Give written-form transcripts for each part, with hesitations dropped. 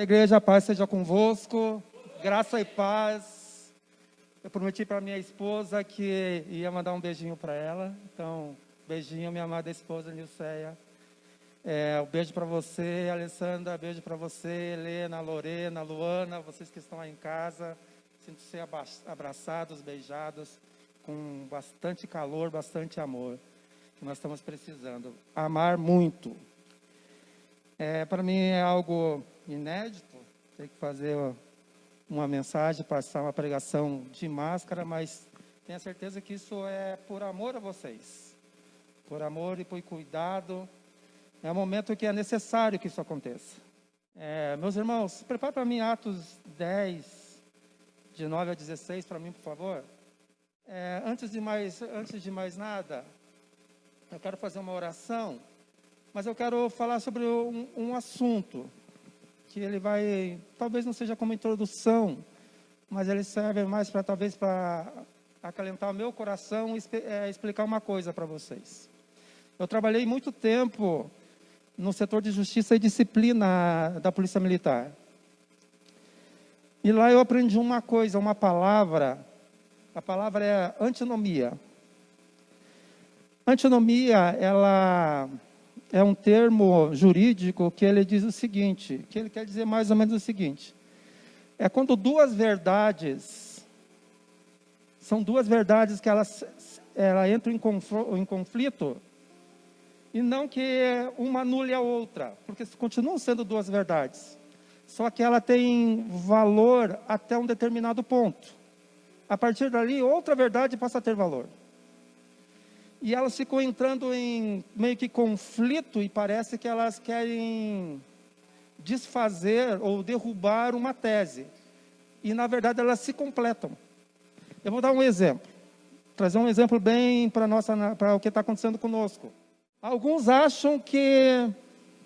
A igreja, a paz seja convosco, graça e paz. Eu prometi para minha esposa que ia mandar um beijinho para ela. Então, beijinho, minha amada esposa, Nilceia. Um beijo para você, Alessandra. Beijo para você, Helena, Lorena, Luana. Vocês que estão aí em casa. Sinto-se abraçados, beijados, com bastante calor, bastante amor, que nós estamos precisando. Amar muito. Para mim é algo inédito, ter que fazer uma mensagem, passar uma pregação de máscara, mas tenho certeza que isso é por amor a vocês, por amor e por cuidado. É um momento que é necessário que isso aconteça. Meus irmãos, prepare para mim Atos 10, de 9 a 16, para mim, por favor. Antes de mais nada, eu quero fazer uma oração, mas eu quero falar sobre um assunto, que ele vai, talvez não seja como introdução, mas ele serve mais para, talvez, para acalentar o meu coração e explicar uma coisa para vocês. Eu trabalhei muito tempo no setor de justiça e disciplina da Polícia Militar. E lá eu aprendi uma coisa, uma palavra. A palavra é antinomia. Antinomia, ela é um termo jurídico que ele diz o seguinte, que ele quer dizer mais ou menos o seguinte. É quando duas verdades, são duas verdades que elas entram em conflito, e não que uma anule a outra, porque continuam sendo duas verdades. Só que ela tem valor até um determinado ponto. A partir dali, outra verdade passa a ter valor. E elas ficam entrando em meio que conflito e parece que elas querem desfazer ou derrubar uma tese. E, na verdade, elas se completam. Eu vou dar um exemplo. Trazer um exemplo bem para o que está acontecendo conosco. Alguns acham que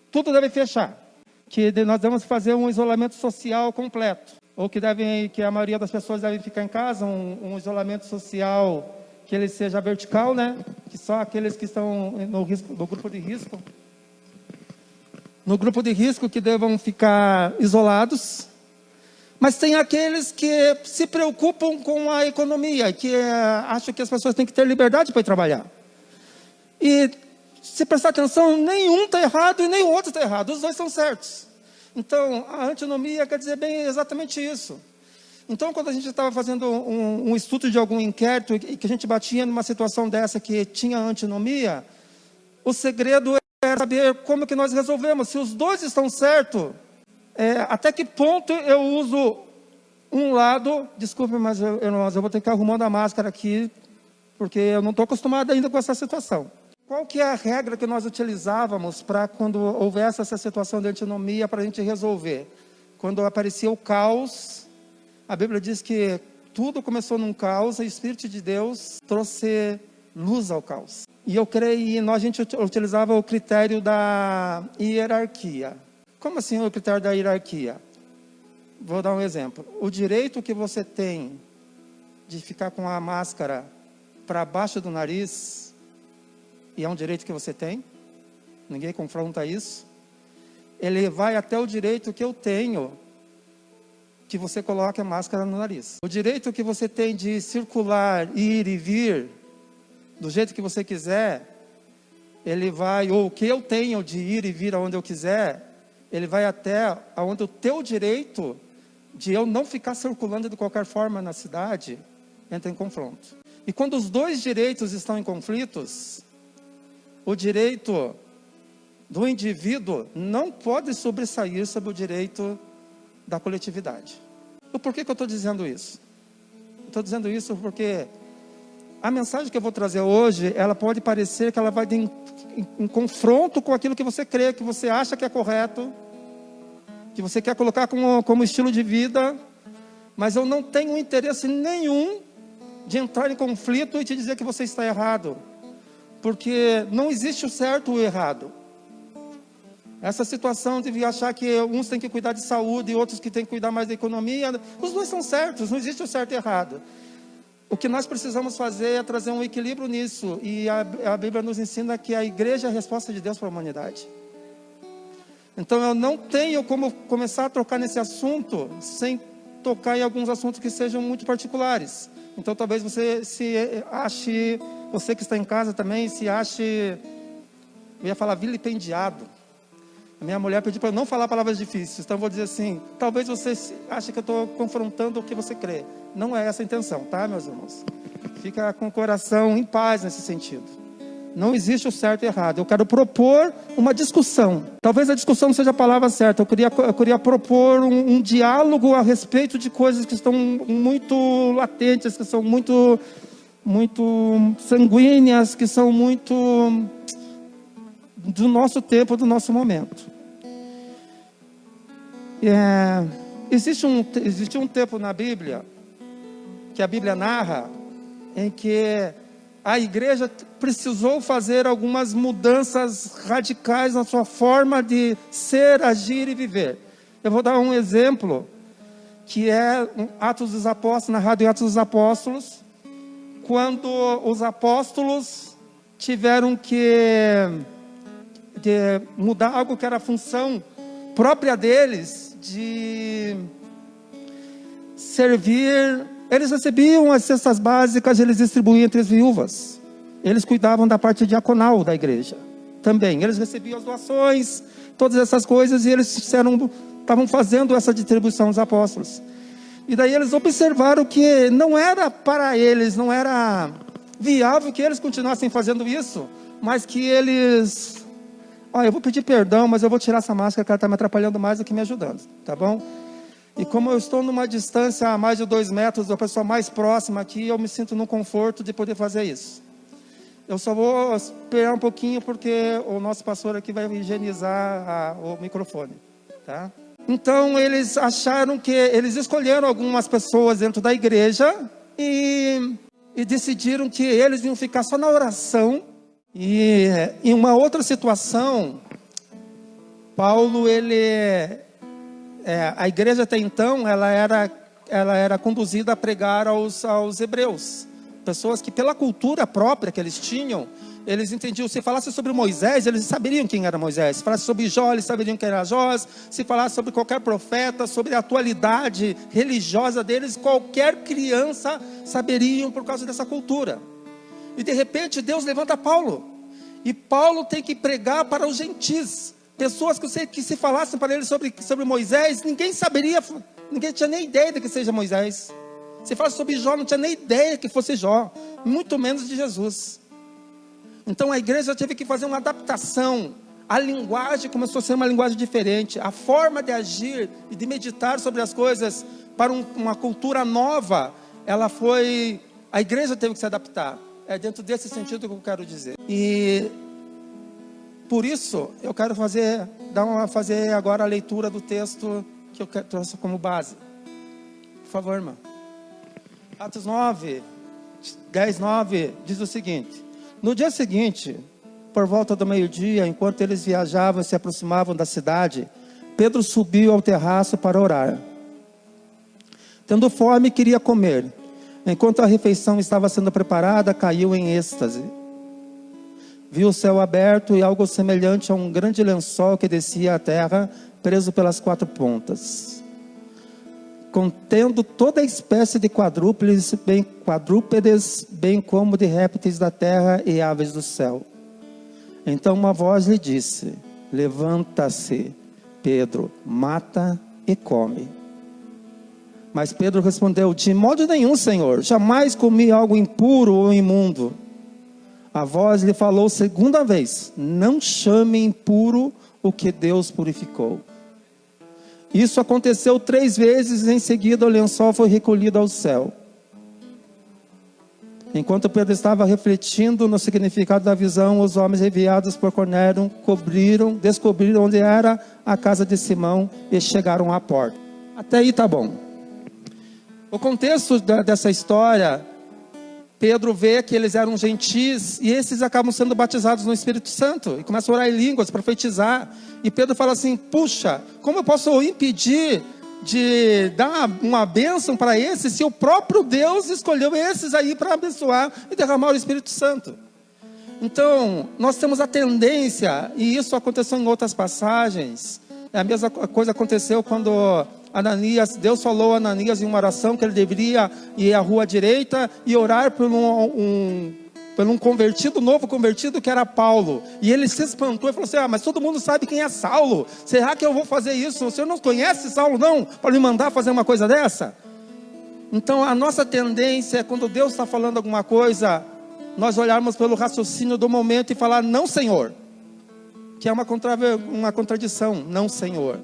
tudo deve fechar, que nós devemos fazer um isolamento social completo, ou que a maioria das pessoas deve ficar em casa, um isolamento social que ele seja vertical, né? Que só aqueles que estão no grupo de risco, que devam ficar isolados. Mas tem aqueles que se preocupam com a economia, que acham que as pessoas têm que ter liberdade para ir trabalhar. E se prestar atenção, nenhum está errado e nem o outro está errado, os dois estão certos. Então, a antinomia quer dizer bem exatamente isso. Então, quando a gente estava fazendo um estudo de algum inquérito e que a gente batia numa situação dessa que tinha antinomia, o segredo era saber como que nós resolvemos. Se os dois estão certos, até que ponto eu uso um lado... Desculpe, mas eu vou ter que arrumando a máscara aqui, porque eu não estou acostumado ainda com essa situação. Qual que é a regra que nós utilizávamos para quando houvesse essa situação de antinomia para a gente resolver? Quando aparecia o caos, a Bíblia diz que tudo começou num caos, e o Espírito de Deus trouxe luz ao caos. E eu creio, a gente utilizava o critério da hierarquia. Como assim o critério da hierarquia? Vou dar um exemplo. O direito que você tem de ficar com a máscara para baixo do nariz, e é um direito que você tem, ninguém confronta isso, ele vai até o direito que eu tenho, que você coloque a máscara no nariz. O direito que você tem de circular, ir e vir, do jeito que você quiser, ele vai, ou o que eu tenho de ir e vir aonde eu quiser, ele vai até aonde o teu direito de eu não ficar circulando de qualquer forma na cidade, entra em confronto. E quando os dois direitos estão em conflitos, o direito do indivíduo não pode sobressair sobre o direito da coletividade. E por que eu estou dizendo isso? Estou dizendo isso porque a mensagem que eu vou trazer hoje, ela pode parecer que ela vai em confronto com aquilo que você crê, que você acha que é correto, que você quer colocar como estilo de vida, mas eu não tenho interesse nenhum de entrar em conflito e te dizer que você está errado, porque não existe o certo ou o errado. Essa situação de achar que uns têm que cuidar de saúde e outros que têm que cuidar mais da economia, os dois são certos, não existe o certo e o errado. O que nós precisamos fazer é trazer um equilíbrio nisso, e a Bíblia nos ensina que a igreja é a resposta de Deus para a humanidade. Então eu não tenho como começar a tocar nesse assunto sem tocar em alguns assuntos que sejam muito particulares. Então talvez você se ache, você que está em casa também, se ache, eu ia falar vilipendiado. A minha mulher pediu para eu não falar palavras difíceis, então eu vou dizer assim, talvez você ache que eu estou confrontando o que você crê. Não é essa a intenção, tá, meus irmãos? Fica com o coração em paz nesse sentido. Não existe o certo e errado. Eu quero propor uma discussão. Talvez a discussão não seja a palavra certa. Eu queria propor um diálogo a respeito de coisas que estão muito latentes, que são muito sanguíneas, que são muito do nosso tempo, do nosso momento. Existe um tempo na Bíblia, que a Bíblia narra, em que a igreja precisou fazer algumas mudanças radicais na sua forma de ser, agir e viver. Eu vou dar um exemplo, que é Atos dos Apóstolos, narrado em Atos dos Apóstolos, quando os apóstolos tiveram que mudar algo que era a função própria deles, de servir. Eles recebiam as cestas básicas, eles distribuíam entre as viúvas. Eles cuidavam da parte diaconal da igreja também. Eles recebiam as doações, todas essas coisas, e eles estavam fazendo essa distribuição aos apóstolos. E daí eles observaram que não era para eles, não era viável que eles continuassem fazendo isso, mas que eles... eu vou pedir perdão, mas eu vou tirar essa máscara que ela está me atrapalhando mais do que me ajudando, tá bom? E como eu estou numa distância a mais de 2 metros da pessoa mais próxima aqui, eu me sinto no conforto de poder fazer isso. Eu só vou esperar um pouquinho porque o nosso pastor aqui vai higienizar o microfone, tá? Então eles acharam que, eles escolheram algumas pessoas dentro da igreja e decidiram que eles iam ficar só na oração. E em uma outra situação, Paulo, a igreja até então, ela era conduzida a pregar aos hebreus. Pessoas que pela cultura própria que eles tinham, eles entendiam. Se falasse sobre Moisés, eles saberiam quem era Moisés. Se falasse sobre Jó, eles saberiam quem era Jó. Se falasse sobre qualquer profeta, sobre a atualidade religiosa deles, qualquer criança saberiam por causa dessa cultura. E de repente Deus levanta Paulo. E Paulo tem que pregar para os gentis. Pessoas que se falassem para ele sobre Moisés, ninguém saberia, ninguém tinha nem ideia de que seja Moisés. Se falasse sobre Jó, não tinha nem ideia que fosse Jó, muito menos de Jesus. Então a igreja teve que fazer uma adaptação. A linguagem começou a ser uma linguagem diferente. A forma de agir e de meditar sobre as coisas para uma cultura nova, a igreja teve que se adaptar. É dentro desse sentido que eu quero dizer. E por isso eu quero fazer agora a leitura do texto que eu trouxe como base. Por favor, irmã. Atos 9, 10, 9 diz o seguinte: no dia seguinte, por volta do meio-dia, enquanto eles viajavam e se aproximavam da cidade, Pedro subiu ao terraço para orar. Tendo fome, queria comer. Enquanto a refeição estava sendo preparada, caiu em êxtase. Viu o céu aberto e algo semelhante a um grande lençol que descia à terra, preso pelas 4 pontas, contendo toda a espécie de quadrúpedes, bem como de répteis da terra e aves do céu. Então uma voz lhe disse: levanta-se, Pedro, mata e come. Mas Pedro respondeu: de modo nenhum, Senhor, jamais comi algo impuro ou imundo. A voz lhe falou segunda vez: não chame impuro o que Deus purificou. Isso aconteceu 3 vezes, e em seguida o lençol foi recolhido ao céu. Enquanto Pedro estava refletindo no significado da visão, os homens enviados por Cornélio descobriram onde era a casa de Simão e chegaram à porta. Até aí tá bom. O contexto dessa história, Pedro vê que eles eram gentis e esses acabam sendo batizados no Espírito Santo e começam a orar em línguas, profetizar. E Pedro fala assim: puxa, como eu posso impedir de dar uma bênção para esses, se o próprio Deus escolheu esses aí para abençoar e derramar o Espírito Santo? Então, nós temos a tendência, e isso aconteceu em outras passagens, A mesma coisa aconteceu quando Ananias, Deus falou a Ananias em uma oração que ele deveria ir à rua direita e orar por um convertido, novo convertido, que era Paulo. E ele se espantou e falou assim: mas todo mundo sabe quem é Saulo. Será que eu vou fazer isso? O senhor não conhece Saulo não? Para me mandar fazer uma coisa dessa? Então a nossa tendência é, quando Deus está falando alguma coisa, nós olharmos pelo raciocínio do momento e falar: não, Senhor. Que é uma contradição, não, Senhor.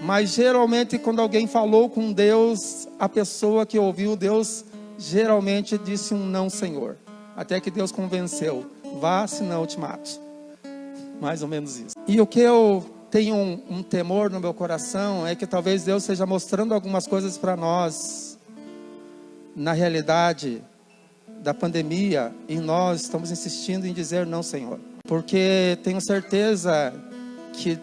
Mas geralmente quando alguém falou com Deus, a pessoa que ouviu Deus geralmente disse um não, Senhor. Até que Deus convenceu: vá, senão eu te mato. Mais ou menos isso. E o que eu tenho um temor no meu coração é que talvez Deus esteja mostrando algumas coisas para nós na realidade da pandemia, e nós estamos insistindo em dizer não, Senhor. Porque tenho certeza que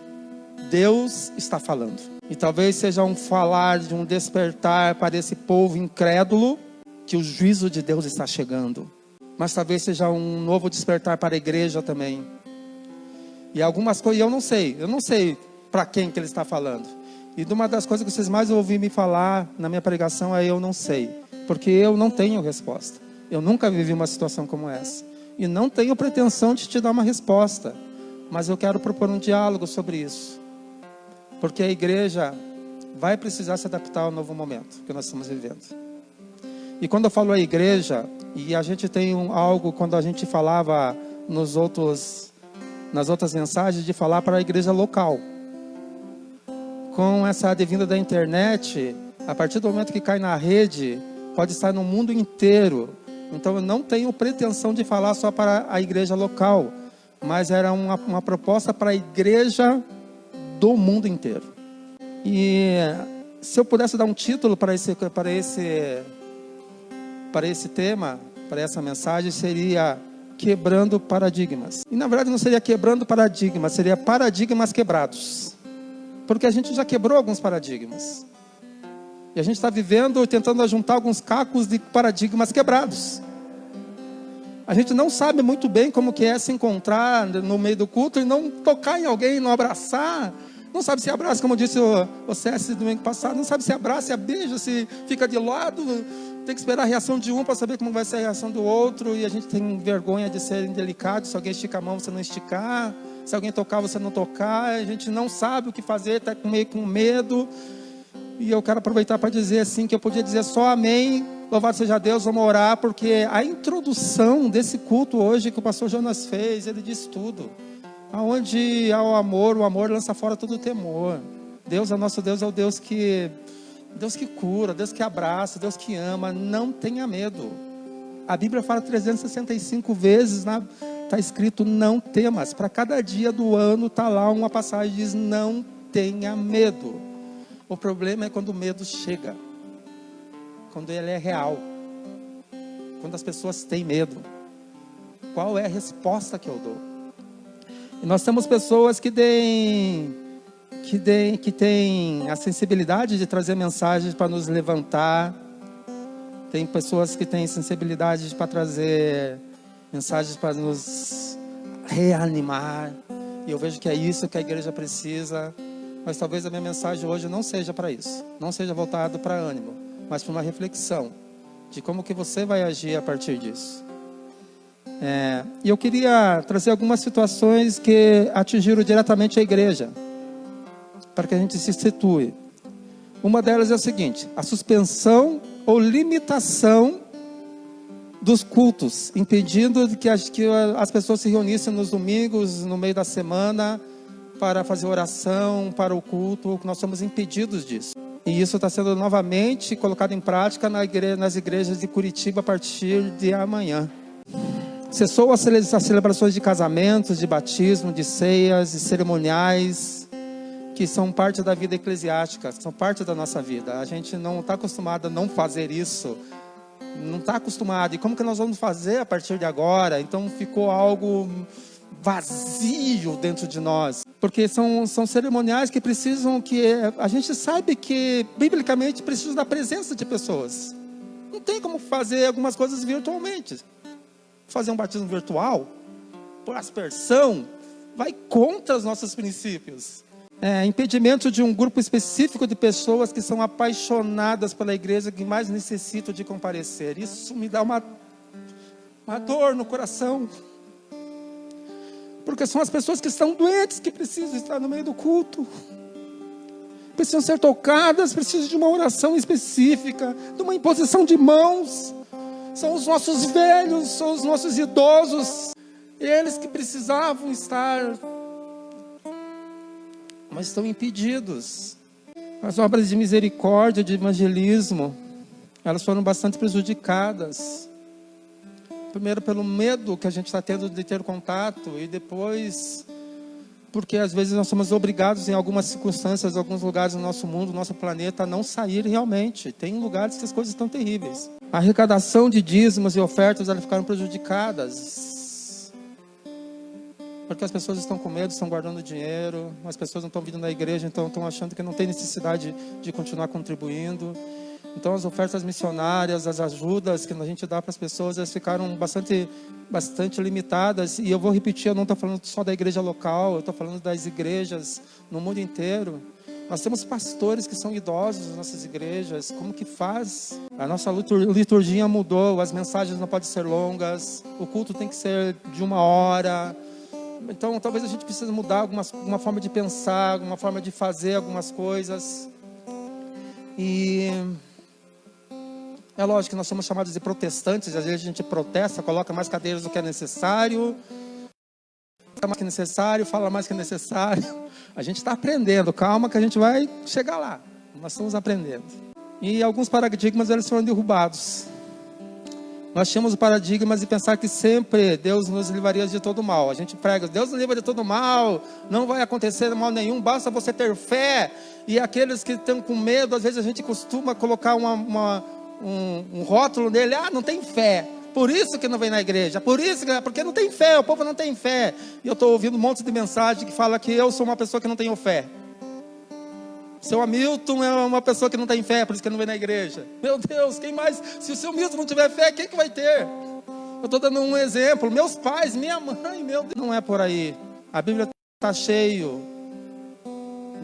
Deus está falando. E talvez seja um falar de um despertar para esse povo incrédulo, que o juízo de Deus está chegando. Mas talvez seja um novo despertar para a igreja também. E algumas coisas eu não sei para quem que ele está falando. E uma das coisas que vocês mais ouviram me falar na minha pregação é: eu não sei. Porque eu não tenho resposta. Eu nunca vivi uma situação como essa. E não tenho pretensão de te dar uma resposta. Mas eu quero propor um diálogo sobre isso. Porque a igreja vai precisar se adaptar ao novo momento que nós estamos vivendo. E quando eu falo a igreja, e a gente tem algo, quando a gente falava nas outras mensagens, de falar para a igreja local. Com essa advinda da internet, a partir do momento que cai na rede, pode estar no mundo inteiro. Então eu não tenho pretensão de falar só para a igreja local, mas era uma proposta para a igreja do mundo inteiro. E se eu pudesse dar um título para esse tema, para essa mensagem, seria Quebrando Paradigmas. E na verdade não seria quebrando paradigmas, seria paradigmas quebrados. Porque a gente já quebrou alguns paradigmas. E a gente está vivendo, tentando juntar alguns cacos de paradigmas quebrados. A gente não sabe muito bem como que é se encontrar no meio do culto e não tocar em alguém, não abraçar. Não sabe se abraça, como disse o CS domingo passado. Não sabe se abraça, se beija, se fica de lado. Tem que esperar a reação de um para saber como vai ser a reação do outro. E a gente tem vergonha de ser indelicado. Se alguém estica a mão, você não esticar. Se alguém tocar, você não tocar. A gente não sabe o que fazer, está meio com medo. E eu quero aproveitar para dizer assim, que eu podia dizer só amém, louvado seja Deus, vamos orar, porque a introdução desse culto hoje que o pastor Jonas fez, ele disse tudo. Aonde há o amor lança fora todo o temor. Deus, nosso Deus, é o Deus que cura, Deus que abraça, Deus que ama. Não tenha medo. A Bíblia fala 365 vezes, está escrito não temas. Para cada dia do ano está lá uma passagem que diz não tenha medo. O problema é quando o medo chega, quando ele é real, quando as pessoas têm medo. Qual é a resposta que eu dou? E nós temos pessoas que têm a sensibilidade de trazer mensagens para nos levantar. Tem pessoas que têm sensibilidade para trazer mensagens para nos reanimar. E eu vejo que é isso que a igreja precisa. Mas talvez a minha mensagem hoje não seja para isso. Não seja voltado para ânimo, mas para uma reflexão de como que você vai agir a partir disso. E eu queria trazer algumas situações que atingiram diretamente a igreja, para que a gente se situe. Uma delas é o seguinte: a suspensão ou limitação dos cultos, impedindo que as pessoas se reunissem nos domingos, no meio da semana, para fazer oração, para o culto. Nós somos impedidos disso. E isso está sendo novamente colocado em prática nas igrejas de Curitiba a partir de amanhã. Cessou as celebrações de casamentos, de batismo, de ceias, de cerimoniais, que são parte da vida eclesiástica, são parte da nossa vida. A gente não está acostumado a não fazer isso. Não está acostumado. E como que nós vamos fazer a partir de agora? Então ficou algo vazio dentro de nós, porque são cerimoniais que precisam, que a gente sabe que biblicamente precisam da presença de pessoas. Não tem como fazer algumas coisas virtualmente. Fazer um batismo virtual por aspersão vai contra os nossos princípios. impedimento de um grupo específico de pessoas que são apaixonadas pela igreja, que mais necessitam de comparecer. Isso me dá uma dor no coração, porque são as pessoas que estão doentes, que precisam estar no meio do culto, precisam ser tocadas, precisam de uma oração específica, de uma imposição de mãos. São os nossos velhos, são os nossos idosos, eles que precisavam estar, mas estão impedidos. As obras de misericórdia, de evangelismo, elas foram bastante prejudicadas. Primeiro pelo medo que a gente está tendo de ter contato, e depois porque às vezes nós somos obrigados em algumas circunstâncias, em alguns lugares do nosso mundo, do nosso planeta, a não sair realmente. Tem lugares que as coisas estão terríveis. A arrecadação de dízimos e ofertas, elas ficaram prejudicadas, porque as pessoas estão com medo, estão guardando dinheiro, as pessoas não estão vindo na igreja, então estão achando que não tem necessidade de continuar contribuindo. Então as ofertas missionárias, as ajudas que a gente dá para as pessoas, elas ficaram bastante limitadas. E eu vou repetir, eu não estou falando só da igreja local, eu estou falando das igrejas no mundo inteiro. Nós temos pastores que são idosos nas nossas igrejas. Como que faz? A nossa liturgia mudou, as mensagens não podem ser longas, o culto tem que ser de 1 hora. Então talvez a gente precise mudar alguma forma de pensar, alguma forma de fazer algumas coisas. E é lógico que nós somos chamados de protestantes. Às vezes a gente protesta, coloca mais cadeiras do que é necessário, fala mais que é necessário, fala mais que é necessário. A gente está aprendendo, calma que a gente vai chegar lá. Nós estamos aprendendo. E alguns paradigmas, eles foram derrubados. Nós tínhamos paradigmas de pensar que sempre Deus nos livraria de todo mal. A gente prega, Deus nos livra de todo mal, não vai acontecer mal nenhum, basta você ter fé. E aqueles que estão com medo, às vezes a gente costuma colocar um rótulo nele, não tem fé, por isso que não vem na igreja, porque não tem fé, o povo não tem fé. E eu estou ouvindo um monte de mensagem que fala que eu sou uma pessoa que não tenho fé. Seu Hamilton é uma pessoa que não tem fé, por isso que não vem na igreja. Meu Deus, quem mais? Se o seu Hamilton não tiver fé, quem que vai ter? Eu estou dando um exemplo, meus pais, minha mãe, meu Deus. Não é por aí. A Bíblia está cheio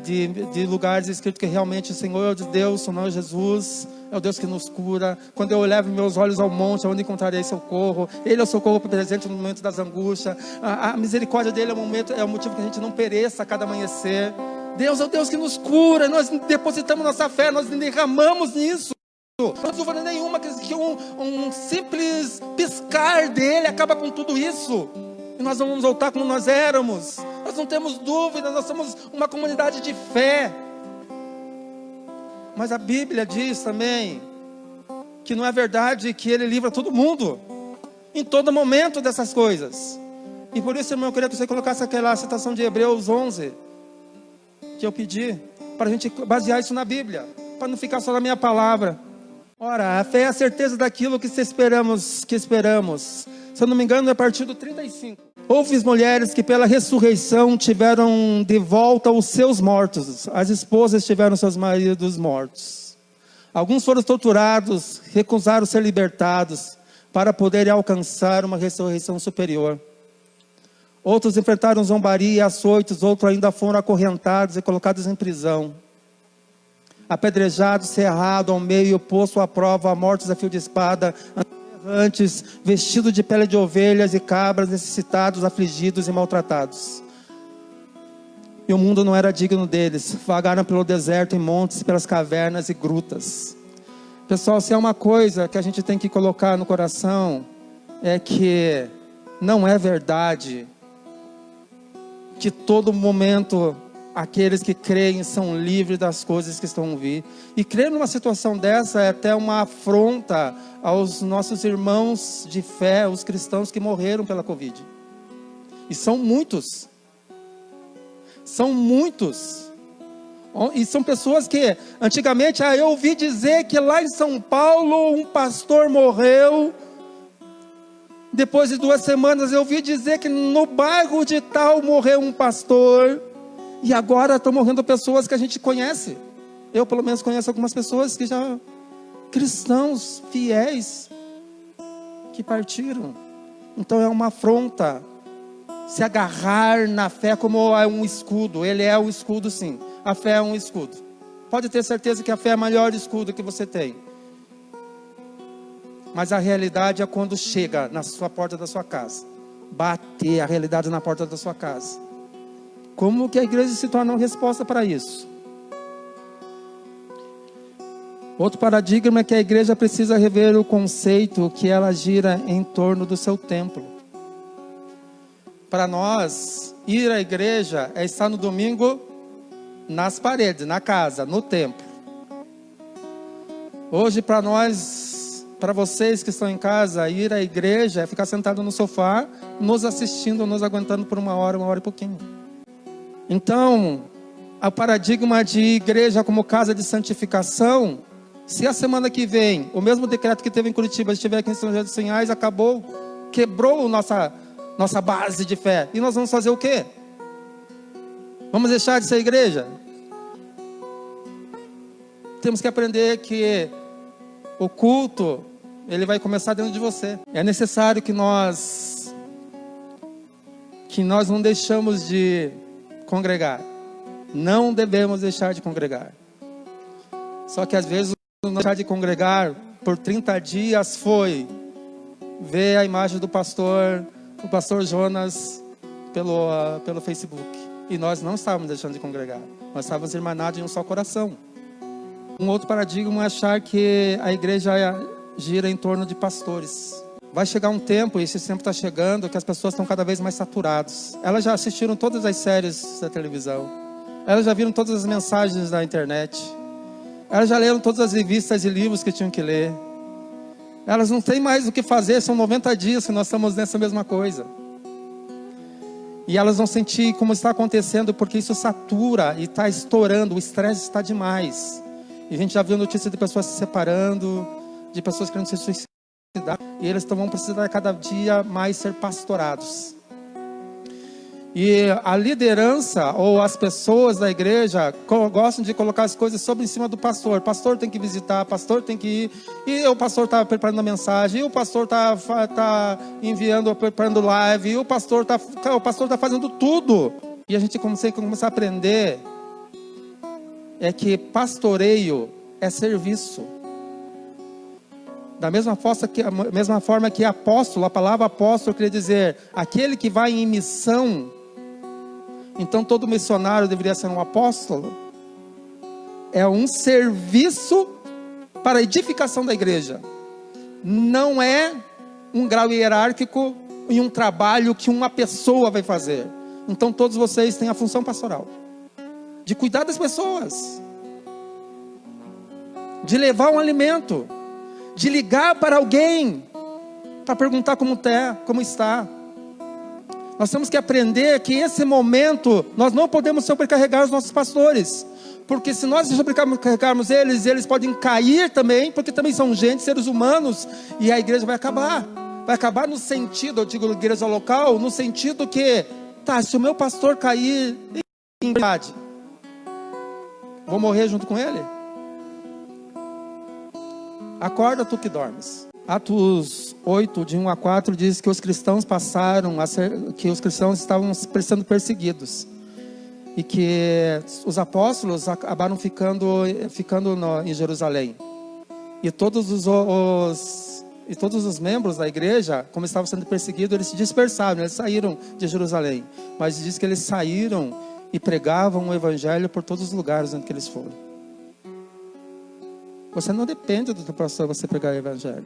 de lugares escritos que realmente o Senhor é de Deus, o Senhor Jesus é o Deus que nos cura. Quando eu levo meus olhos ao monte, onde encontrarei socorro? Ele é o socorro presente no momento das angústias. A misericórdia dele é o motivo que a gente não pereça a cada amanhecer. Deus é o Deus que nos cura. Nós depositamos nossa fé, nós derramamos nisso. Não há dúvida nenhuma que um simples piscar dele acaba com tudo isso. E nós vamos voltar como nós éramos. Nós não temos dúvida, nós somos uma comunidade de fé. Mas a Bíblia diz também que não é verdade que Ele livra todo mundo, em todo momento dessas coisas. E por isso, irmão, eu queria que você colocasse aquela citação de Hebreus 11, que eu pedi, para a gente basear isso na Bíblia, para não ficar só na minha palavra. Ora, a fé é a certeza daquilo que esperamos. Se eu não me engano, é a partir do 35. Houve mulheres que pela ressurreição tiveram de volta os seus mortos. As esposas tiveram seus maridos mortos. Alguns foram torturados, recusaram ser libertados para poderem alcançar uma ressurreição superior. Outros enfrentaram zombaria e açoites, outros ainda foram acorrentados e colocados em prisão. Apedrejados, cerrados ao meio, posto à prova, mortos a fio de espada, errantes, vestidos de pele de ovelhas e cabras, necessitados, afligidos e maltratados. E o mundo não era digno deles. Vagaram pelo deserto, em montes, pelas cavernas e grutas. Pessoal, se é uma coisa que a gente tem que colocar no coração, é que não é verdade que todo momento aqueles que creem são livres das coisas que estão a vir. E crer numa situação dessa é até uma afronta aos nossos irmãos de fé, os cristãos que morreram pela Covid. E são muitos. São muitos. E são pessoas que, antigamente, eu ouvi dizer que lá em São Paulo um pastor morreu. Depois de 2 semanas eu ouvi dizer que no bairro de tal morreu um pastor. E agora estão morrendo pessoas que a gente conhece. Eu pelo menos conheço algumas pessoas que já, cristãos fiéis, que partiram. Então é uma afronta se agarrar na fé como é um escudo. Ele é um escudo, sim. A fé é um escudo. Pode ter certeza que a fé é o maior escudo que você tem. Mas a realidade é quando chega na sua porta da sua casa. Bater a realidade na porta da sua casa. Como que a igreja se torna uma resposta para isso? Outro paradigma é que a igreja precisa rever o conceito que ela gira em torno do seu templo. Para nós, ir à igreja é estar no domingo nas paredes, na casa, no templo. Hoje, para nós, para vocês que estão em casa, ir à igreja é ficar sentado no sofá, nos assistindo, nos aguentando por uma hora e pouquinho. Então, o paradigma de igreja como casa de santificação, se a semana que vem, o mesmo decreto que teve em Curitiba, estiver aqui em São José dos Pinhais, acabou, quebrou nossa base de fé. E nós vamos fazer o quê? Vamos deixar de ser igreja? Temos que aprender que o culto, ele vai começar dentro de você. É necessário que nós não deixamos de congregar. Não devemos deixar de congregar. Só que às vezes não deixar de congregar por 30 dias foi ver a imagem do pastor, o pastor Jonas pelo Facebook. E nós não estávamos deixando de congregar. Nós estávamos irmanados em um só coração. Um outro paradigma é achar que a igreja gira em torno de pastores. Vai chegar um tempo, e esse tempo está chegando, que as pessoas estão cada vez mais saturadas. Elas já assistiram todas as séries da televisão. Elas já viram todas as mensagens da internet. Elas já leram todas as revistas e livros que tinham que ler. Elas não têm mais o que fazer, são 90 dias que nós estamos nessa mesma coisa. E elas vão sentir como está acontecendo, porque isso satura e está estourando, o estresse está demais. E a gente já viu notícias de pessoas se separando, de pessoas querendo se suicidar. E eles vão precisar cada dia mais ser pastorados. E a liderança ou as pessoas da igreja gostam de colocar as coisas sobre em cima do pastor. Pastor tem que visitar, pastor tem que ir. E o pastor está preparando a mensagem, e o pastor está enviando, preparando live, e o pastor está fazendo tudo. E a gente começa a aprender que pastoreio é serviço. Da mesma forma que apóstolo, a palavra apóstolo quer dizer aquele que vai em missão. Então todo missionário deveria ser um apóstolo. É um serviço para a edificação da igreja. Não é um grau hierárquico e um trabalho que uma pessoa vai fazer. Então todos vocês têm a função pastoral. De cuidar das pessoas. De levar um alimento. De ligar para alguém para perguntar como está. Nós temos que aprender que esse momento nós não podemos sobrecarregar os nossos pastores, porque se nós sobrecarregarmos eles podem cair também, porque também são gente, seres humanos, e a igreja vai acabar no sentido, eu digo igreja local, no sentido que se o meu pastor cair em verdade, vou morrer junto com ele? Acorda tu que dormes. Atos 8, de 1 a 4, diz que os cristãos estavam sendo perseguidos. E que os apóstolos acabaram ficando em Jerusalém. E todos os membros da igreja, como estavam sendo perseguidos, eles se dispersaram, eles saíram de Jerusalém. Mas diz que eles saíram e pregavam o evangelho por todos os lugares onde eles foram. Você não depende do teu pastor você pregar o evangelho.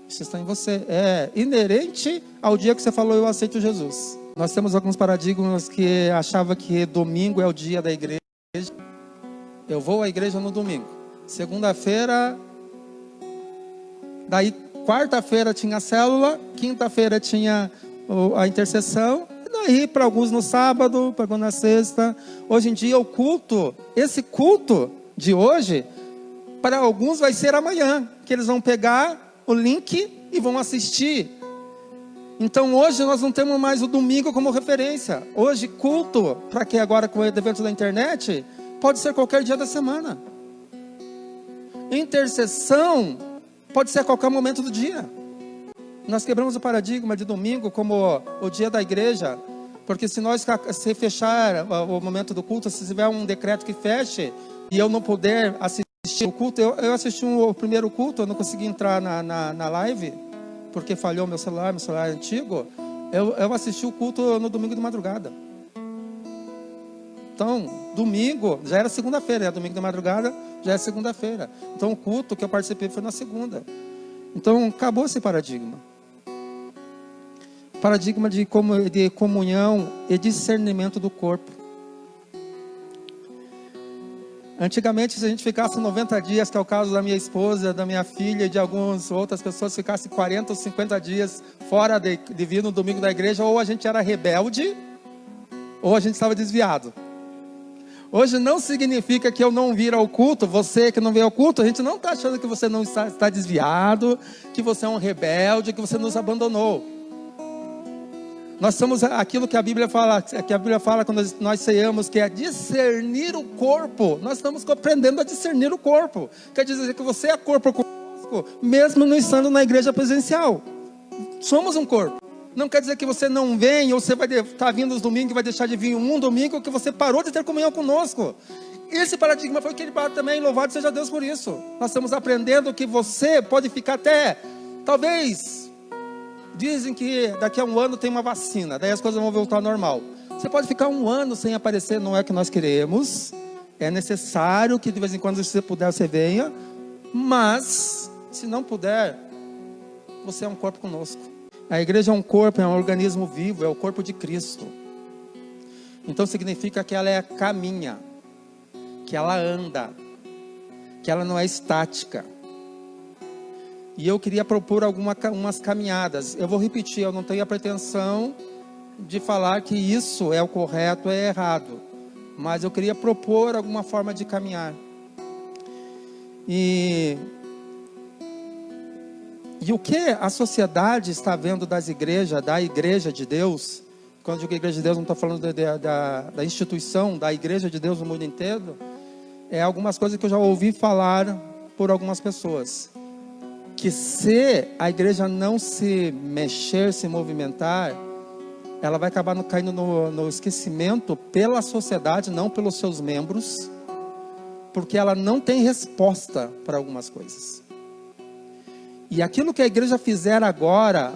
Isso está em você. É inerente ao dia que você falou, eu aceito Jesus. Nós temos alguns paradigmas que achavam que domingo é o dia da igreja. Eu vou à igreja no domingo. Segunda-feira, daí quarta-feira tinha a célula, quinta-feira tinha a intercessão, e daí para alguns no sábado, para alguns na sexta. Hoje em dia o culto, esse culto de hoje, para alguns vai ser amanhã, que eles vão pegar o link e vão assistir. Então hoje nós não temos mais o domingo como referência. Hoje culto, para que agora com o evento da internet, pode ser qualquer dia da semana. Intercessão pode ser a qualquer momento do dia. Nós quebramos o paradigma de domingo como o dia da igreja, Porque se fechar o momento do culto, se tiver um decreto que feche e eu não puder assistir o culto, eu assisti o primeiro culto, eu não consegui entrar na live, porque falhou meu celular é antigo. Eu assisti o culto no domingo de madrugada. Então, domingo, já era segunda-feira, domingo de madrugada, já é segunda-feira. Então, o culto que eu participei foi na segunda. Então, acabou esse paradigma. Paradigma de comunhão e discernimento do corpo. Antigamente, se a gente ficasse 90 dias, que é o caso da minha esposa, da minha filha e de algumas outras pessoas, ficasse 40 ou 50 dias fora de vir no domingo da igreja, ou a gente era rebelde, ou a gente estava desviado. Hoje não significa que eu não vir ao culto, você que não veio ao culto, a gente não está achando que você não está desviado, que você é um rebelde, que você nos abandonou. Nós somos aquilo que a Bíblia fala quando nós ceiamos, que é discernir o corpo. Nós estamos aprendendo a discernir o corpo. Quer dizer que você é corpo conosco, mesmo não estando na igreja presencial. Somos um corpo. Não quer dizer que você não vem, ou você vai estar vindo os domingos e vai deixar de vir um domingo, ou que você parou de ter comunhão conosco. Esse paradigma foi quebrado também, louvado seja Deus por isso. Nós estamos aprendendo que você pode ficar até, talvez, dizem que daqui a um ano tem uma vacina, daí as coisas vão voltar ao normal. Você pode ficar um ano sem aparecer, não é que nós queremos, é necessário que de vez em quando, se você puder, você venha, mas, se não puder, você é um corpo conosco. A igreja é um corpo, é um organismo vivo, é o corpo de Cristo. Então significa que ela caminha, que ela anda, que ela não é estática. E eu queria propor umas caminhadas. Eu vou repetir, eu não tenho a pretensão de falar que isso é o correto, é errado. Mas eu queria propor alguma forma de caminhar. E o que a sociedade está vendo das igrejas, da igreja de Deus, quando eu digo igreja de Deus, não estou falando da instituição, da igreja de Deus no mundo inteiro, é algumas coisas que eu já ouvi falar por algumas pessoas. Que se a igreja não se mexer, se movimentar, ela vai acabar caindo no esquecimento pela sociedade, não pelos seus membros, porque ela não tem resposta para algumas coisas. E aquilo que a igreja fizer agora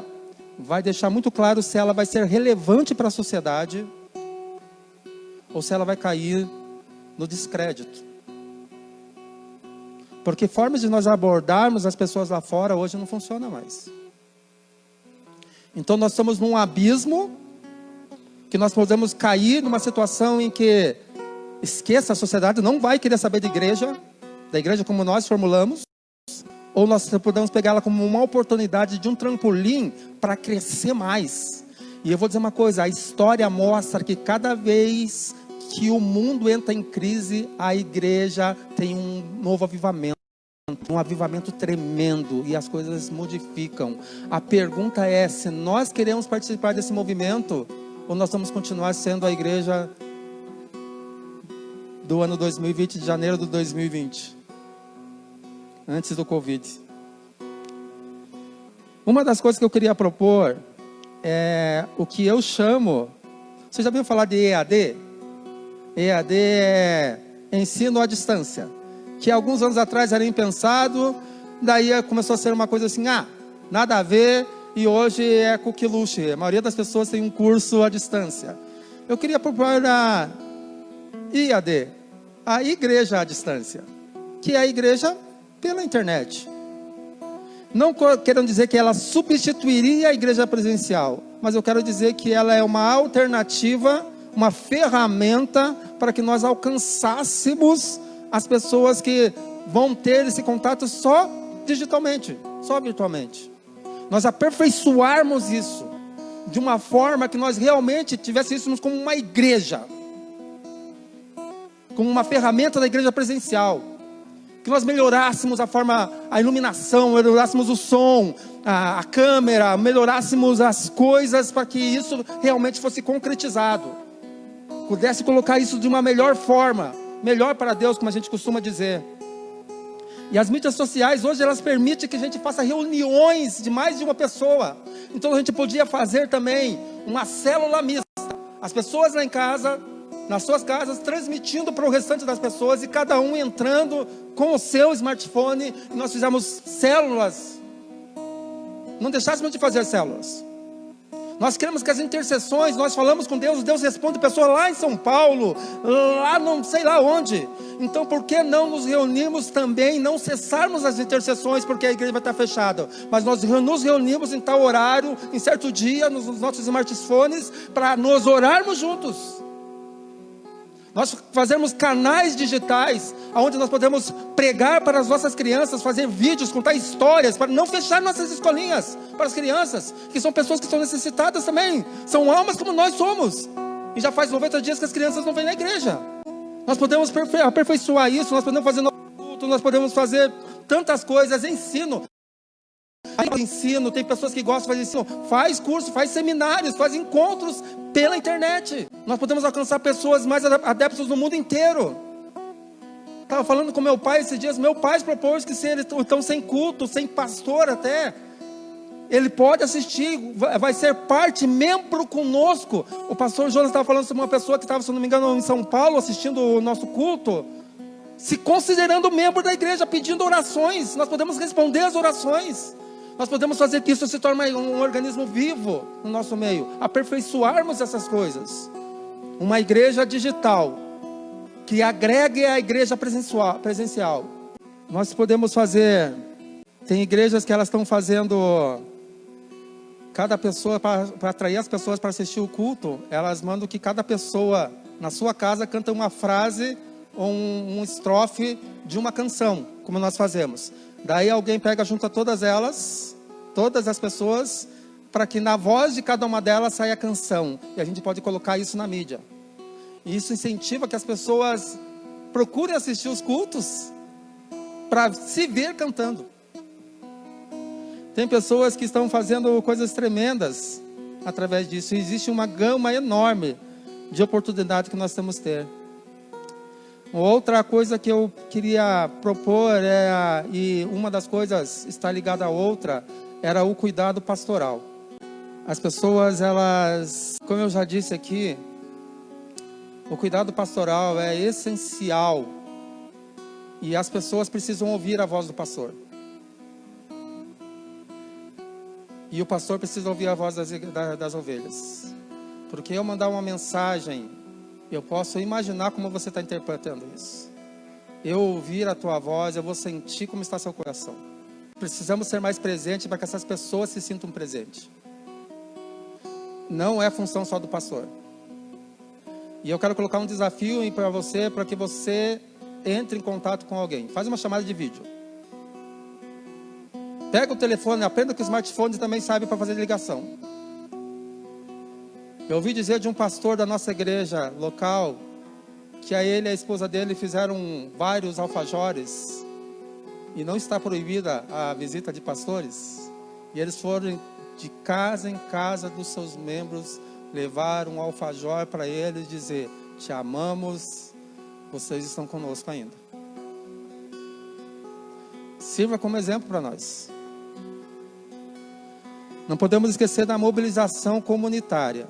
vai deixar muito claro se ela vai ser relevante para a sociedade ou se ela vai cair no descrédito. Porque formas de nós abordarmos as pessoas lá fora hoje não funciona mais. Então nós estamos num abismo que nós podemos cair numa situação em que esqueça, a sociedade não vai querer saber da igreja como nós formulamos. Ou nós podemos pegá-la como uma oportunidade de um trampolim para crescer mais. E eu vou dizer uma coisa, a história mostra que cada vez que o mundo entra em crise, a igreja tem um novo avivamento, um avivamento tremendo, e as coisas modificam. A pergunta é, se nós queremos participar desse movimento, ou nós vamos continuar sendo a igreja do ano 2020, de janeiro de 2020. Antes do Covid. Uma das coisas que eu queria propor é o que eu chamo... Você já ouviu falar de EAD? EAD é ensino à distância. Que alguns anos atrás era impensado, daí começou a ser uma coisa assim, nada a ver, e hoje é coqueluche. A maioria das pessoas tem um curso à distância. Eu queria propor a IAD, a igreja à distância, que é a igreja pela internet. Não quero dizer que ela substituiria a igreja presencial, mas eu quero dizer que ela é uma alternativa, uma ferramenta para que nós alcançássemos as pessoas que vão ter esse contato só digitalmente, só virtualmente. Nós aperfeiçoarmos isso de uma forma que nós realmente tivéssemos como uma igreja, como uma ferramenta da igreja presencial. Que nós melhorássemos a iluminação, melhorássemos o som, a câmera, melhorássemos as coisas para que isso realmente fosse concretizado. Pudesse colocar isso de uma melhor forma, melhor para Deus, como a gente costuma dizer. E as mídias sociais hoje, elas permitem que a gente faça reuniões de mais de uma pessoa. Então a gente podia fazer também uma célula mista, As pessoas lá em casa, nas suas casas, transmitindo para o restante das pessoas, e cada um entrando com o seu smartphone. E nós fizemos células. Não deixássemos de fazer células. Nós queremos que as intercessões, nós falamos com Deus, Deus responde pessoa lá em São Paulo, lá não sei lá onde. Então por que não nos reunirmos também, não cessarmos as intercessões, porque a igreja vai estar fechada, mas nós nos reunimos em tal horário, em certo dia, nos nossos smartphones, para nos orarmos juntos. Nós fazemos canais digitais, onde nós podemos pregar para as nossas crianças, fazer vídeos, contar histórias, para não fechar nossas escolinhas para as crianças, que são pessoas que estão necessitadas também, são almas como nós somos, e já faz 90 dias que as crianças não vêm na igreja. Nós podemos aperfeiçoar isso, nós podemos fazer culto, nós podemos fazer tantas coisas, ensino, tem pessoas que gostam de fazer ensino, faz curso, faz seminários, faz encontros pela internet. Nós podemos alcançar pessoas mais adeptas no mundo inteiro. Estava falando com meu pai esses dias, meu pai propôs que se eles estão sem culto, sem pastor até, ele pode assistir, vai ser parte, membro conosco. O pastor Jonas estava falando sobre uma pessoa que estava, se não me engano, em São Paulo, assistindo o nosso culto, se considerando membro da igreja, pedindo orações. Nós podemos responder as orações. Nós podemos fazer que isso se torne um organismo vivo no nosso meio, aperfeiçoarmos essas coisas. Uma igreja digital, que agregue a igreja presencial. Nós podemos fazer, tem igrejas que elas estão fazendo, cada pessoa, para atrair as pessoas para assistir o culto, elas mandam que cada pessoa, na sua casa, canta uma frase ou um estrofe de uma canção, como nós fazemos. Daí alguém pega, junta todas elas, todas as pessoas, para que na voz de cada uma delas saia a canção. E a gente pode colocar isso na mídia. E isso incentiva que as pessoas procurem assistir os cultos, para se ver cantando. Tem pessoas que estão fazendo coisas tremendas através disso. E existe uma gama enorme de oportunidades que nós temos que ter. Outra coisa que eu queria propor, e uma das coisas está ligada à outra, era o cuidado pastoral. As pessoas, elas, como eu já disse aqui, o cuidado pastoral é essencial. E as pessoas precisam ouvir a voz do pastor. E o pastor precisa ouvir a voz das ovelhas. Porque eu mandar uma mensagem, eu posso imaginar como você está interpretando isso. Eu ouvir a tua voz, eu vou sentir como está seu coração. Precisamos ser mais presentes para que essas pessoas se sintam presentes. Não é função só do pastor. E eu quero colocar um desafio para você, para que você entre em contato com alguém. Faz uma chamada de vídeo. Pega o telefone, aprenda que o smartphone também sabe para fazer ligação. Eu ouvi dizer de um pastor da nossa igreja local, que a ele e a esposa dele fizeram vários alfajores, e não está proibida a visita de pastores, e eles foram de casa em casa dos seus membros, levar um alfajor para eles, dizer: te amamos, vocês estão conosco ainda. Sirva como exemplo para nós. Não podemos esquecer da mobilização comunitária.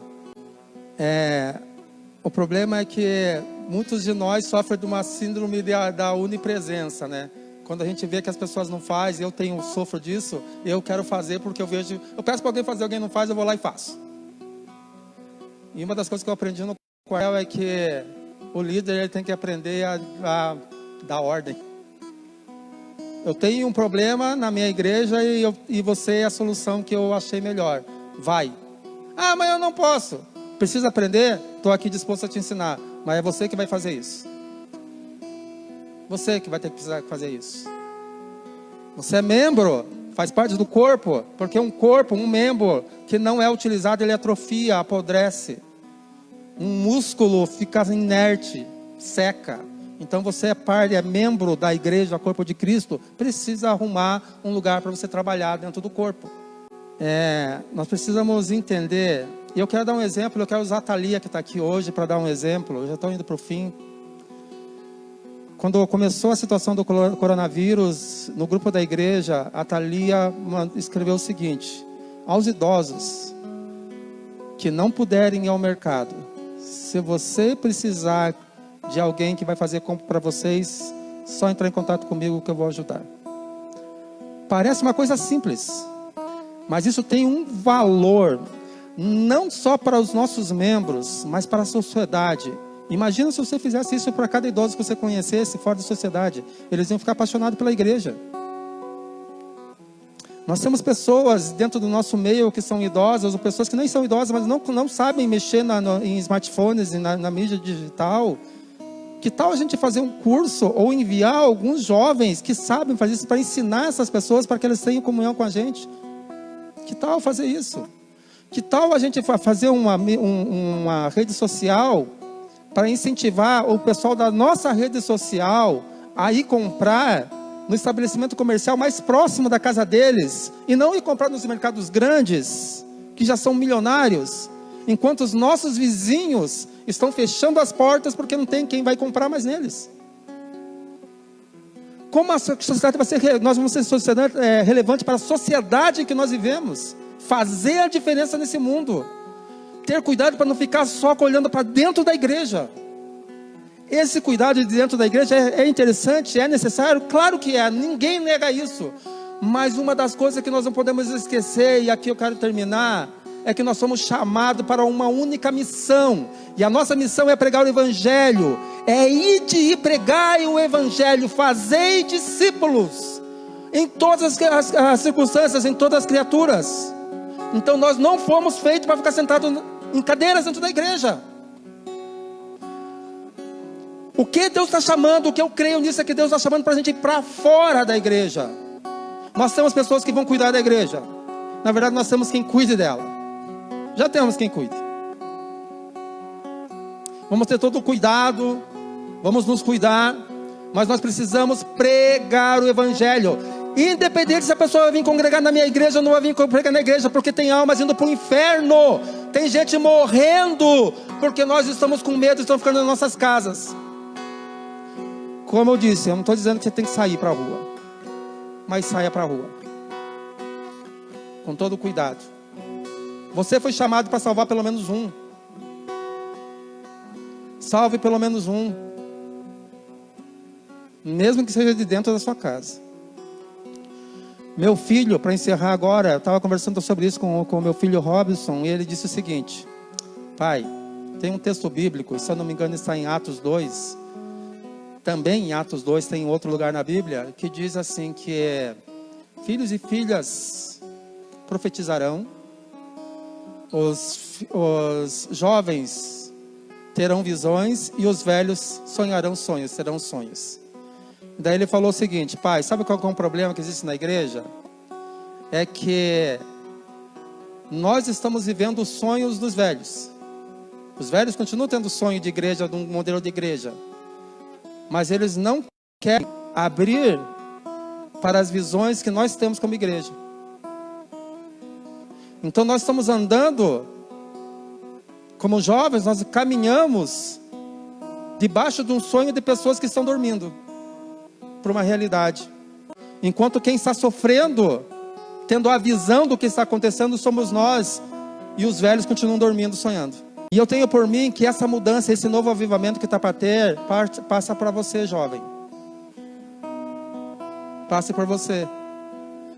O problema é que muitos de nós sofrem de uma síndrome da onipresença, né? Quando a gente vê que as pessoas não fazem, sofro disso, eu quero fazer porque eu peço para alguém fazer, alguém não faz, eu vou lá e faço. E uma das coisas que eu aprendi no Coel é que o líder, ele tem que aprender a dar ordem. Eu tenho um problema na minha igreja e você é a solução que eu achei melhor. Vai. Ah, mas eu não posso. Precisa aprender? Estou aqui disposto a te ensinar. Mas é você que vai fazer isso. Você que vai ter que precisar fazer isso. Você é membro, faz parte do corpo. Porque um membro que não é utilizado, ele atrofia, apodrece. Um músculo fica inerte, seca. Então você é membro da igreja, do corpo de Cristo. Precisa arrumar um lugar para você trabalhar dentro do corpo. Nós precisamos entender. E eu quero dar um exemplo, eu quero usar a Thalia que está aqui hoje para dar um exemplo. Eu já estou indo para o fim. Quando começou a situação do coronavírus, no grupo da igreja, a Thalia escreveu o seguinte: aos idosos que não puderem ir ao mercado, Se você precisar de alguém que vai fazer compra para vocês, só entrar em contato comigo que eu vou ajudar. Parece uma coisa simples, mas isso tem um valor, não só para os nossos membros, mas para a sociedade. Imagina se você fizesse isso para cada idoso que você conhecesse fora da sociedade. Eles iam ficar apaixonados pela igreja. Nós temos pessoas dentro do nosso meio que são idosas, ou pessoas que nem são idosas, mas não sabem mexer em smartphones e na mídia digital. Que tal a gente fazer um curso ou enviar alguns jovens que sabem fazer isso para ensinar essas pessoas para que elas tenham comunhão com a gente? Que tal fazer isso? Que tal a gente fazer uma rede social para incentivar o pessoal da nossa rede social a ir comprar no estabelecimento comercial mais próximo da casa deles e não ir comprar nos mercados grandes, que já são milionários, enquanto os nossos vizinhos estão fechando as portas porque não tem quem vai comprar mais neles. Como a sociedade vai ser, nós vamos ser sociedade relevante para a sociedade em que nós vivemos, fazer a diferença nesse mundo, ter cuidado para não ficar só olhando para dentro da igreja. Esse cuidado de dentro da igreja é interessante, é necessário, claro que é, ninguém nega isso, mas uma das coisas que nós não podemos esquecer, e aqui eu quero terminar, é que nós somos chamados para uma única missão, e a nossa missão é pregar o evangelho, é ide e pregai o evangelho, fazei discípulos, em todas as circunstâncias, em todas as criaturas. Então nós não fomos feitos para ficar sentados em cadeiras dentro da igreja. O que Deus está chamando, o que eu creio nisso é que Deus está chamando para a gente ir para fora da igreja. Nós temos pessoas que vão cuidar da igreja. Na verdade nós temos quem cuide dela. Já temos quem cuide. Vamos ter todo o cuidado, vamos nos cuidar, mas nós precisamos pregar o evangelho. Independente se a pessoa vai vir congregar na minha igreja ou não vai vir congregar na igreja, porque tem almas indo para o inferno, tem gente morrendo, porque nós estamos com medo e estamos ficando nas nossas casas. Como eu disse, eu não estou dizendo que você tem que sair para a rua, mas saia para a rua, com todo cuidado. Você foi chamado para salvar pelo menos um. Salve pelo menos um, mesmo que seja de dentro da sua casa. Meu filho, para encerrar agora, eu estava conversando sobre isso com o meu filho Robson, e ele disse o seguinte: pai, tem um texto bíblico, se eu não me engano está em Atos 2, também em Atos 2 tem outro lugar na Bíblia, que diz assim que filhos e filhas profetizarão, os jovens terão visões e os velhos sonharão sonhos, terão sonhos. Daí ele falou o seguinte: pai, sabe qual é o problema que existe na igreja? É que nós estamos vivendo os sonhos dos velhos. Os velhos continuam tendo sonho de igreja, de um modelo de igreja, mas eles não querem abrir para as visões que nós temos como igreja. Então nós estamos andando como jovens, nós caminhamos debaixo de um sonho de pessoas que estão dormindo para uma realidade, enquanto quem está sofrendo, tendo a visão do que está acontecendo, somos nós, e os velhos continuam dormindo, sonhando. E eu tenho por mim que essa mudança, esse novo avivamento que está para ter, passa para você, jovem. Passe por você.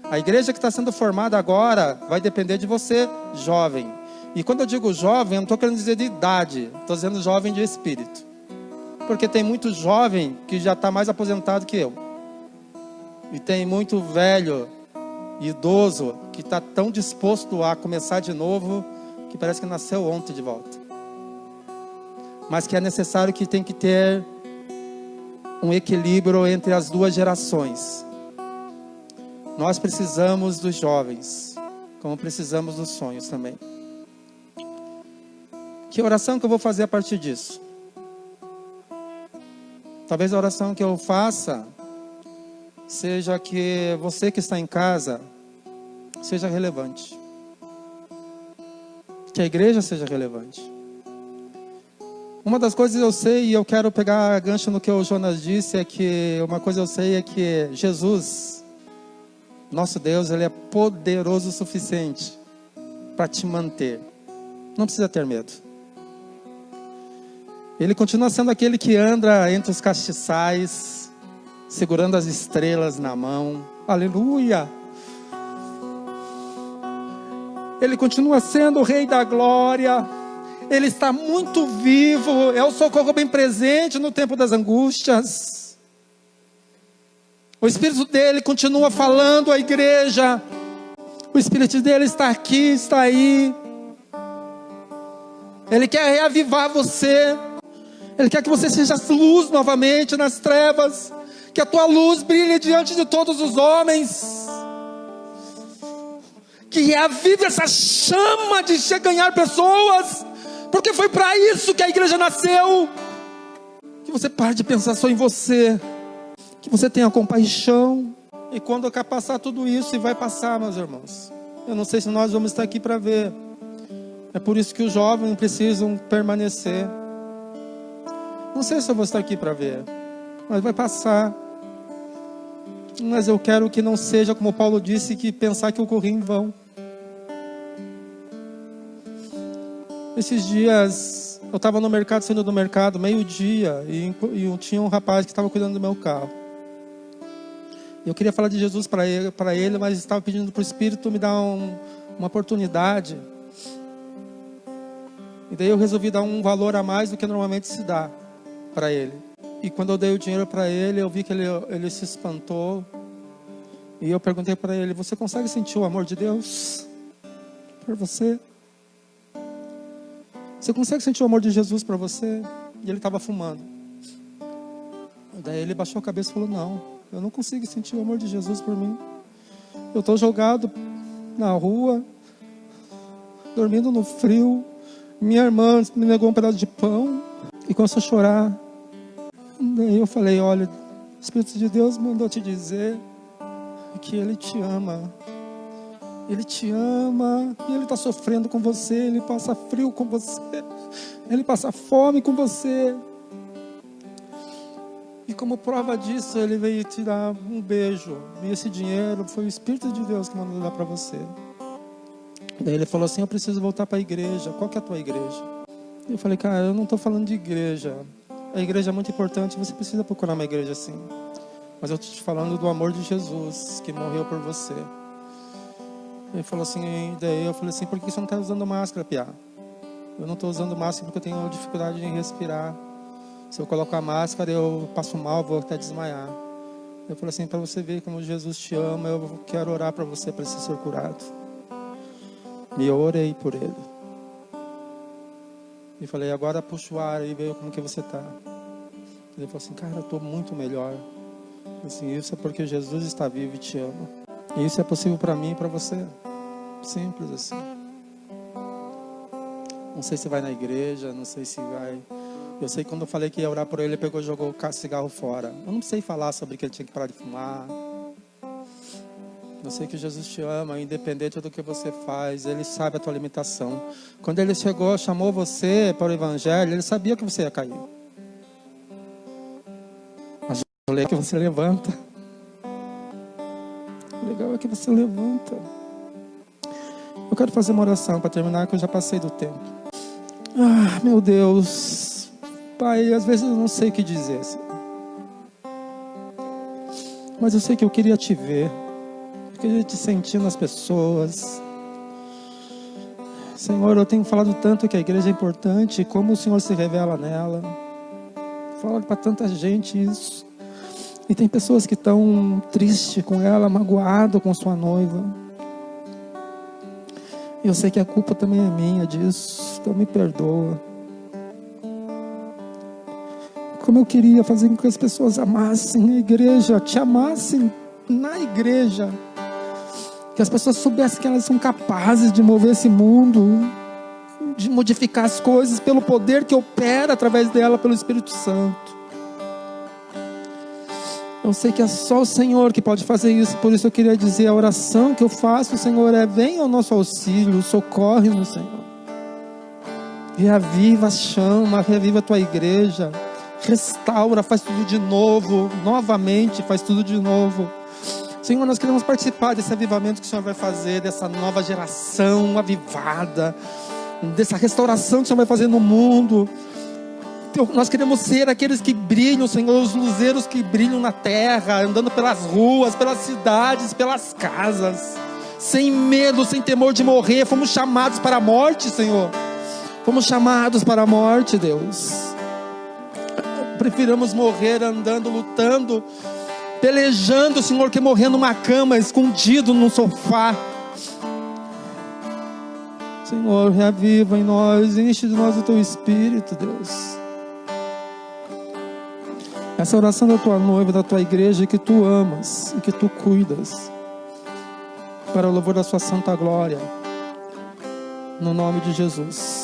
A igreja que está sendo formada agora vai depender de você, jovem. E quando eu digo jovem, eu não estou querendo dizer de idade, estou dizendo jovem de espírito. Porque tem muito jovem que já está mais aposentado que eu. E tem muito velho, idoso, que está tão disposto a começar de novo, que parece que nasceu ontem de volta. Mas que é necessário, que tem que ter um equilíbrio entre as duas gerações. Nós precisamos dos jovens, como precisamos dos sonhos também. Que oração que eu vou fazer a partir disso? Talvez a oração que eu faça seja que você que está em casa seja relevante. Que a igreja seja relevante. Uma das coisas eu sei, e eu quero pegar gancho no que o Jonas disse, é que uma coisa eu sei é que Jesus, nosso Deus, Ele é poderoso o suficiente para te manter. Não precisa ter medo. Ele continua sendo aquele que anda entre os castiçais, segurando as estrelas na mão. Aleluia! Ele continua sendo o Rei da Glória. Ele está muito vivo. É o socorro bem presente no tempo das angústias. O Espírito dele continua falando à igreja. O Espírito dele está aqui, está aí. Ele quer reavivar você. Ele quer que você seja luz novamente nas trevas. Que a tua luz brilhe diante de todos os homens. Que reavive essa chama de ganhar pessoas. Porque foi para isso que a igreja nasceu. Que você pare de pensar só em você. Que você tenha compaixão. E quando passar tudo isso, e vai passar, meus irmãos. Eu não sei se nós vamos estar aqui para ver. É por isso que os jovens precisam permanecer. Não sei se eu vou estar aqui para ver. Mas vai passar. Mas eu quero que não seja como Paulo disse, que pensar que eu corri em vão. Esses dias, eu estava no mercado, saindo do mercado, meio-dia, e tinha um rapaz que estava cuidando do meu carro. Eu queria falar de Jesus para ele, mas estava pedindo para o Espírito me dar uma oportunidade. E daí eu resolvi dar um valor a mais do que normalmente se dá para ele. E quando eu dei o dinheiro para ele, eu vi que ele se espantou. E eu perguntei para ele: você consegue sentir o amor de Deus por você? Você consegue sentir o amor de Jesus para você? E ele estava fumando. Daí ele baixou a cabeça e falou: não, eu não consigo sentir o amor de Jesus por mim. Eu estou jogado na rua, dormindo no frio. Minha irmã me negou um pedaço de pão e começou a chorar. Daí eu falei: olha, o Espírito de Deus mandou te dizer que Ele te ama. Ele te ama e Ele está sofrendo com você. Ele passa frio com você. Ele passa fome com você. E como prova disso, Ele veio te dar um beijo. E esse dinheiro foi o Espírito de Deus que mandou dar para você. Daí ele falou assim: eu preciso voltar para a igreja. Qual que é a tua igreja? Eu falei: cara, eu não estou falando de igreja. A igreja é muito importante, você precisa procurar uma igreja assim. Mas eu estou te falando do amor de Jesus, que morreu por você. Ele falou assim, daí eu falei assim: por que você não está usando máscara, Piá? Eu não estou usando máscara porque eu tenho dificuldade em respirar. Se eu coloco a máscara, eu passo mal, vou até desmaiar. Eu falei assim: para você ver como Jesus te ama, eu quero orar para você, para você ser curado. E eu orei por ele. E falei: agora puxa o ar e veja como que você está. Ele falou assim: cara, eu estou muito melhor. Assim, isso é porque Jesus está vivo e te ama. E isso é possível para mim e para você. Simples assim. Não sei se vai na igreja, não sei se vai. Eu sei que quando eu falei que ia orar por ele, ele pegou e jogou o cigarro fora. Eu não sei falar sobre que ele tinha que parar de fumar. Eu sei que Jesus te ama, independente do que você faz. Ele sabe a tua limitação. Quando ele chegou, chamou você para o evangelho, ele sabia que você ia cair. Mas o legal é que você levanta. O legal é que você levanta. Eu quero fazer uma oração para terminar, que eu já passei do tempo. Ah, meu Deus. Pai, às vezes eu não sei o que dizer. Mas eu sei que eu queria te ver. Eu queria te sentir nas pessoas. Senhor, eu tenho falado tanto que a igreja é importante, como o Senhor se revela nela. Fala para tanta gente isso. E tem pessoas que estão tristes com ela, magoadas com sua noiva. E eu sei que a culpa também é minha disso. Então me perdoa. Como eu queria fazer com que as pessoas amassem a igreja, te amassem na igreja. Que as pessoas soubessem que elas são capazes de mover esse mundo, de modificar as coisas pelo poder que opera através dela, pelo Espírito Santo. Eu sei que é só o Senhor que pode fazer isso. Por isso eu queria dizer, a oração que eu faço, Senhor, é: venha ao nosso auxílio, socorre-nos, Senhor. Reaviva a chama, reaviva a tua igreja. Restaura, faz tudo de novo, novamente faz tudo de novo. Senhor, nós queremos participar desse avivamento que o Senhor vai fazer, dessa nova geração avivada, dessa restauração que o Senhor vai fazer no mundo. Nós queremos ser aqueles que brilham, Senhor, os luzeiros que brilham na terra, andando pelas ruas, pelas cidades, pelas casas, sem medo, sem temor de morrer. Fomos chamados para a morte, Senhor. Fomos chamados para a morte, Deus. Preferamos morrer andando, lutando, pelejando, Senhor, que morrer numa cama, escondido num sofá. Senhor, reaviva em nós, enche de nós o Teu Espírito, Deus. Essa oração da Tua noiva, da Tua igreja, que Tu amas e que Tu cuidas, para o louvor da Sua santa glória, no nome de Jesus.